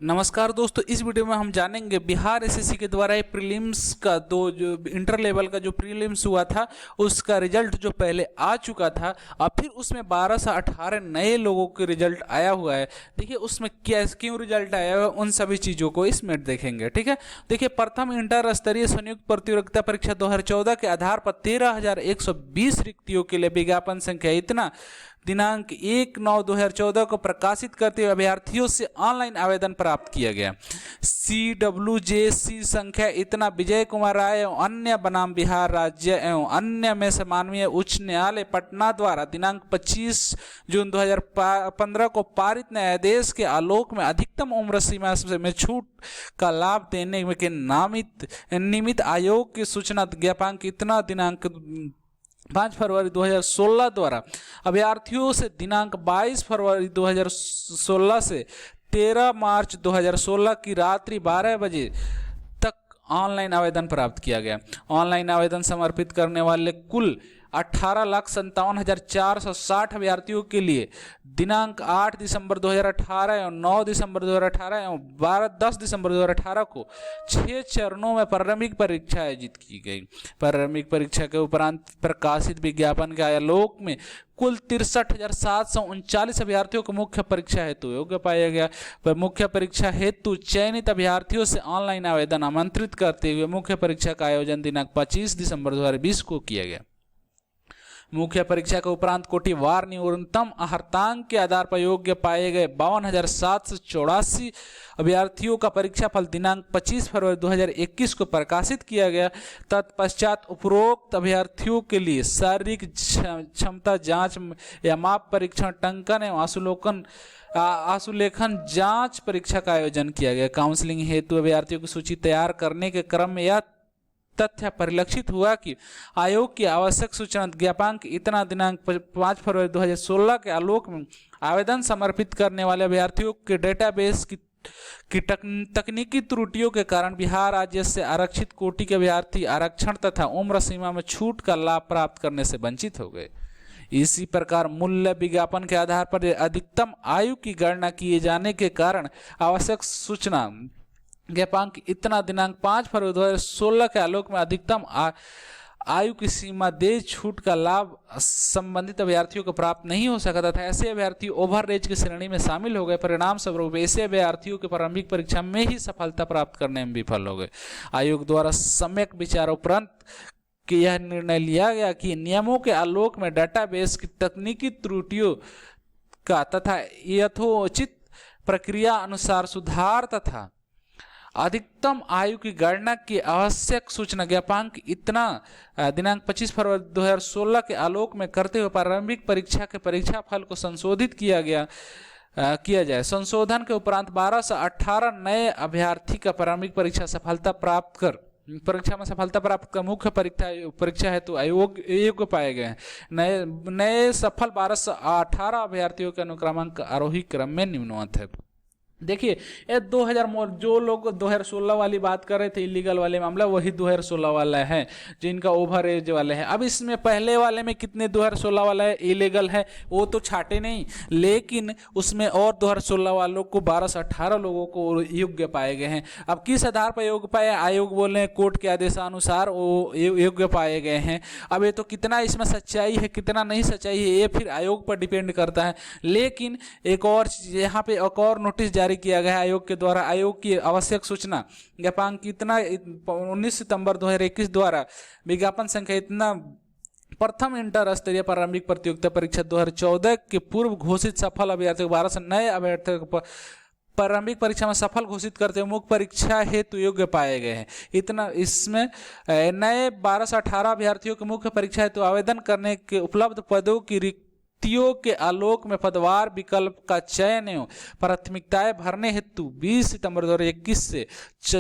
नमस्कार दोस्तों, इस वीडियो में हम जानेंगे बिहार एसएससी के द्वारा प्रीलिम्स का जो इंटर लेवल का जो प्रीलिम्स हुआ था उसका रिजल्ट जो पहले आ चुका था और फिर उसमें 12 से 18 नए लोगों के रिजल्ट आया हुआ है। देखिए उसमें क्यों रिजल्ट आया हुआ है, उन सभी चीज़ों को इसमें देखेंगे। ठीक है, देखिए प्रथम इंटर स्तरीय संयुक्त प्रतियोगिता परीक्षा 2014 के आधार पर 13,120 रिक्तियों के लिए विज्ञापन संख्या इतना दिनांक 1/9/2014 को प्रकाशित करते हुए अभ्यर्थियों से ऑनलाइन आवेदन प्राप्त किया गया। CWJC संख्या इतना विजय कुमार राय एवं अन्य बनाम बिहार राज्य एवं अन्य में से माननीय उच्च न्यायालय पटना द्वारा दिनांक 25 जून 2015 को पारित न्यायाधीश के आलोक में अधिकतम उम्र सीमा में छूट का लाभ देने के निमित्त आयोग की सूचना ज्ञापक इतना दिनांक 5 फरवरी 2016 द्वारा अभ्यर्थियों से दिनांक 22 फरवरी 2016 से 13 मार्च 2016 की रात्रि 12 बजे तक ऑनलाइन आवेदन प्राप्त किया गया। ऑनलाइन आवेदन समर्पित करने वाले कुल 18,57,460 अभ्यर्थियों के लिए दिनांक 8 दिसंबर 2018 एवं 9 दिसंबर 2018 एवं 10 दिसंबर 2018 को 6 चरणों में प्रारंभिक परीक्षा आयोजित की गई। प्रारंभिक परीक्षा के उपरांत प्रकाशित विज्ञापन के आलोक में कुल 63,739 अभ्यर्थियों को मुख्य परीक्षा हेतु योग्य पाया गया। पर मुख्य परीक्षा हेतु चयनित अभ्यर्थियों से ऑनलाइन आवेदन आमंत्रित करते हुए मुख्य परीक्षा का आयोजन दिनांक 25 दिसंबर 2020 को किया गया। मुख्य परीक्षा के उपरांत कोटिवार न्यूनतम अर्हतांक के आधार पर योग्य पाए गए 52,784 अभ्यर्थियों का परीक्षाफल दिनांक 25 फरवरी 2021 को प्रकाशित किया गया। तत्पश्चात उपरोक्त अभ्यर्थियों के लिए शारीरिक क्षमता जांच या माप परीक्षण, टंकन एवं आशुलेखन जांच परीक्षा का आयोजन किया गया। काउंसलिंग हेतु अभ्यर्थियों की सूची तैयार करने के क्रम में यह तथ्य परिलक्षित हुआ कि आयोग की आवश्यक सूचना ज्ञापक इतना दिनांक 5 फरवरी 2016 के आलोक में आवेदन समर्पित करने वाले अभ्यर्थियों के डेटाबेस की तकनीकी त्रुटियों के कारण बिहार राज्य से आरक्षित कोटि के अभ्यर्थी आरक्षण तथा उम्र सीमा में छूट का लाभ प्राप्त करने से वंचित हो गए। इसी प्रकार मूल्य विज्ञापन के आधार पर अधिकतम आयु की गणना किए जाने के कारण आवश्यक सूचना ज्ञापक इतना दिनांक 5 फरवरी 2016 के आलोक में अधिकतम आयु की सीमा दे छूट का लाभ संबंधित अभ्यर्थियों को प्राप्त नहीं हो सका था। ऐसे अभ्यर्थी ओवर एज की श्रेणी में शामिल हो गए। परिणाम स्वरूप ऐसे अभ्यर्थियों के प्रारंभिक परीक्षा में ही सफलता प्राप्त करने में विफल हो गए। आयोग द्वारा सम्यक विचारोपरांत कि यह निर्णय लिया गया कि नियमों के आलोक में डाटाबेस की तकनीकी त्रुटियों का तथा यथोचित प्रक्रिया अनुसार सुधार तथा अधिकतम आयु की गणना की आवश्यक सूचना ज्ञापक इतना दिनांक 25 फरवरी 2016 के आलोक में करते हुए प्रारंभिक परीक्षा के परीक्षाफल को संशोधित किया जाए। संशोधन के उपरांत 12 से 18 नए अभ्यर्थी का प्रारंभिक परीक्षा में सफलता प्राप्त कर मुख्य परीक्षा हेतु अयोग्य पाए गए हैं। नए सफल 12 से 18 अभ्यर्थियों के अनुक्रमांक आरोही क्रम में निम्नवत है। देखिए ये 2000 जो लोग 2016 वाली बात कर रहे थे इलीगल वाले मामला, वही 2016 वाला है जिनका ओवर एज वाले हैं। अब इसमें पहले वाले में कितने 2016 वाला है इलीगल है वो तो छाटे नहीं, लेकिन उसमें और 2016 वालों को 12 से 18 लोगों को योग्य पाए गए हैं। अब किस आधार पर योग्य पाए, आयोग बोल रहे हैं कोर्ट के आदेशानुसार वो योग्य पाए गए हैं। अब ये तो कितना इसमें सच्चाई है कितना नहीं सच्चाई है ये फिर आयोग पर डिपेंड करता है। लेकिन एक और यहाँ पे एक और नोटिस जारी किया गया आयोग के द्वारा। आयोग की आवश्यक सूचना ज्ञापक इतना 19 सितंबर 2021 द्वारा विज्ञापन संख्या इतना प्रथम इंटर स्तरीय प्रारंभिक प्रतियोगिता परीक्षा 2014 के पूर्व घोषित सफल अभ्यर्थियों 12 से नए अभ्यर्थियों को प्रारंभिक परीक्षा में सफल घोषित करते हुए मुख्य परीक्षा हेतु योग्य पाए गए हैं। इतना इसमें नए 12 से 18 अभ्यर्थियों के मुख्य परीक्षा हेतु आवेदन करने के उपलब्ध पदों की रिक्तियों के आलोक में पदवार विकल्प का चयन एवं प्राथमिकताएं भरने हेतु 20 सितंबर 2021 से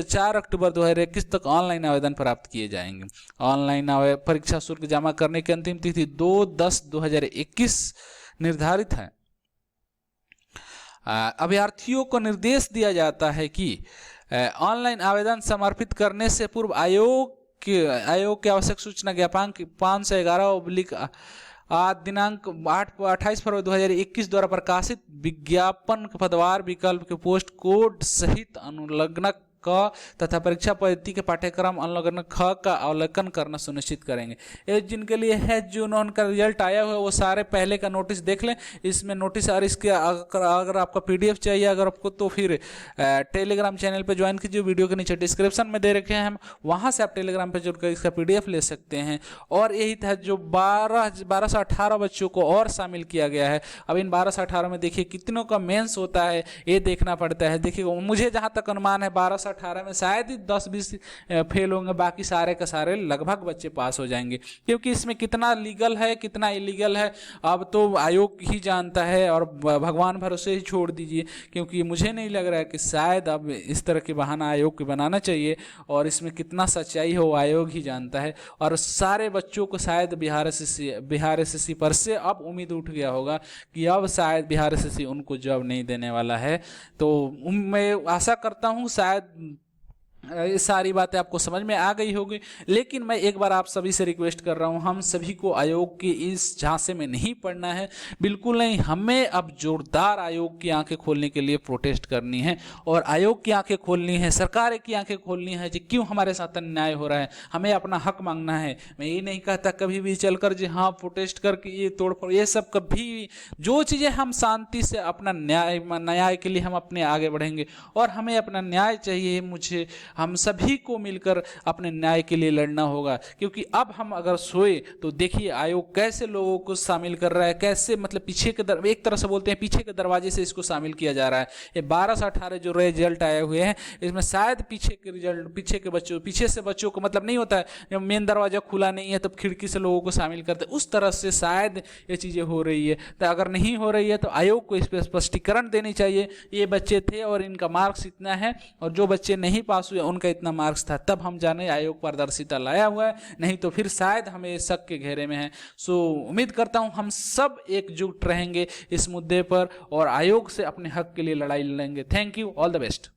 4 अक्टूबर 2021 तक ऑनलाइन आवेदन प्राप्त किए जाएंगे। ऑनलाइन परीक्षा शुल्क जमा करने की अंतिम तिथि 2/10/2021 निर्धारित है। अभ्यर्थियों को निर्देश दिया जाता है कि ऑनलाइन आवेदन समर्पित करने से पूर्व आयोग के आवश्यक सूचना ज्ञापक 511 आज दिनांक 28 फरवरी 2021 द्वारा प्रकाशित विज्ञापन पदवार विकल्प के पोस्ट कोड सहित अनुलग्नक क तथा परीक्षा पद्धति के पाठ्यक्रम अनुलग्न ख का अवलोकन करना सुनिश्चित करेंगे। ये जिनके लिए है, जो उनका रिजल्ट आया हुआ है वो सारे पहले का नोटिस देख लें। इसमें नोटिस और इसके अगर आपका PDF चाहिए अगर आपको, तो फिर टेलीग्राम चैनल पे ज्वाइन कीजिए। वीडियो के नीचे डिस्क्रिप्शन में दे रखे हैं हम, वहाँ से आप टेलीग्राम पे जुड़कर इसका PDF ले सकते हैं। और यही था जो 12 से 18 बच्चों को और शामिल किया गया है। अब इन 12 से 18 में देखिए कितनों का मेंस होता है, ये देखना पड़ता है। देखिए मुझे जहाँ तक अनुमान है 12 से 18 में शायद ही 10-20 फेल होंगे, बाकी सारे का सारे लगभग बच्चे पास हो जाएंगे। क्योंकि इसमें कितना लीगल है कितना इलीगल है अब तो आयोग ही जानता है, और भगवान भरोसे ही छोड़ दीजिए। क्योंकि मुझे नहीं लग रहा है कि शायद अब इस तरह के बहाना आयोग को बनाना चाहिए, और इसमें कितना सच्चाई हो आयोग ही जानता है। और सारे बच्चों को शायद बिहार SSC पर से अब उम्मीद उठ गया होगा कि अब शायद बिहार SSC उनको जॉब नहीं देने वाला है। तो मैं आशा करता हूँ शायद ये सारी बातें आपको समझ में आ गई होगी। लेकिन मैं एक बार आप सभी से रिक्वेस्ट कर रहा हूँ, हम सभी को आयोग की इस झांसे में नहीं पड़ना है, बिल्कुल नहीं। हमें अब जोरदार आयोग की आंखें खोलने के लिए प्रोटेस्ट करनी है, और आयोग की आंखें खोलनी है, सरकार की आंखें खोलनी है कि क्यों हमारे साथ अन्याय हो रहा है। हमें अपना हक मांगना है। मैं ये नहीं कहता कभी भी चलकर जी हाँ प्रोटेस्ट करके ये तोड़फोड़, ये सब कभी, जो चीज़ें हम शांति से अपना न्याय के लिए हम अपने आगे बढ़ेंगे, और हमें अपना न्याय चाहिए। मुझे हम सभी को मिलकर अपने न्याय के लिए लड़ना होगा। क्योंकि अब हम अगर सोए तो देखिए आयोग कैसे लोगों को शामिल कर रहा है, कैसे मतलब पीछे के एक तरह से बोलते हैं पीछे के दरवाजे से इसको शामिल किया जा रहा है। ये 12 से 18 जो रिजल्ट आए हुए हैं इसमें शायद पीछे के रिजल्ट, पीछे से बच्चों को मतलब नहीं होता है, जब मेन दरवाजा खुला नहीं है तब खिड़की से लोगों को शामिल करते, उस तरह से शायद ये चीज़ें हो रही है। तो अगर नहीं हो रही है तो आयोग को इस पर स्पष्टीकरण देनी चाहिए। ये बच्चे थे और इनका मार्क्स इतना है, और जो बच्चे नहीं पास हुए उनका इतना मार्क्स था, तब हम जाने आयोग पारदर्शिता लाया हुआ है। नहीं तो फिर शायद हमें शक के घेरे में है। सो उम्मीद करता हूं हम सब एकजुट रहेंगे इस मुद्दे पर, और आयोग से अपने हक के लिए लड़ाई लड़ेंगे। Thank you, all the best.